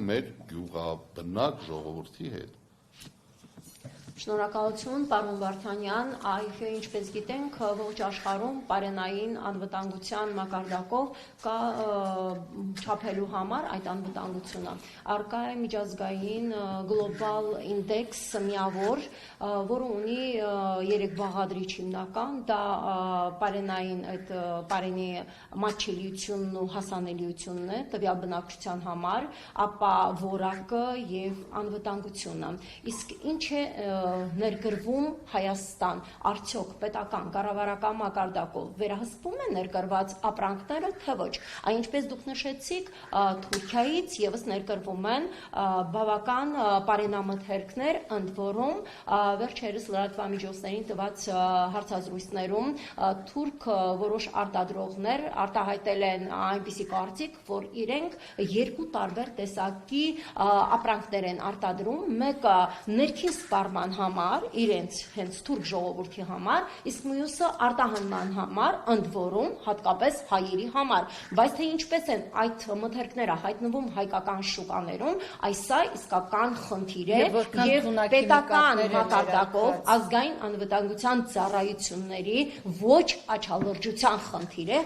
մեր գյուղաբնակ ժողովրդի հետ։ Շնորհակալություն, պարոն Վարդանյան, այո, ինչպես գիտենք, ողջ աշխարհում պարենային անվտանգության մակարդակով կա չափելու համար այդ անվտանգությունը։ Առկա է միջազգային Global Index միավոր, որը ունի 3 բաղադրիչ հիմնական, դա պարենային այդ պարենի մատչելիությունն ու հասանելիությունն է տվյալ բնակչության համար, ապա որակը եւ անվտանգությունը։ Իսկ ինչ է ներգրվում Հայաստան, արդյոք պետական կառավարական մակարդակով վերահսկվում է ներգրված ապրանքները, թե ոչ։ Այնպես դուք նշեցիք, Թուրքիայից եւս ներգրվում են բավական պարենամթերքներ, ընդ որում վերջերս լրատվամիջոցներին տված հարցազրույցներում թուրք որոշ արտադրողներ արտահայտել են այնպիսի կարծիք, որ իրենք 2 տարբեր տեսակի ապրանքներ են արտադրում, մեկը ներքին սպառման համար, իրենց հենց թուրք ժողովրդի համար, իսկ մյուսը արտահանման համար, ընդ որում հատկապես հայերի համար, բայց թե ինչպես են այդ մթերքները հայտնվում հայկական շուկաներում, այսա իսկական խնդիր է եւ պետական մակարդակով ազգային անվտանգության ծառայությունների ոչ աչալրջության խնդիր է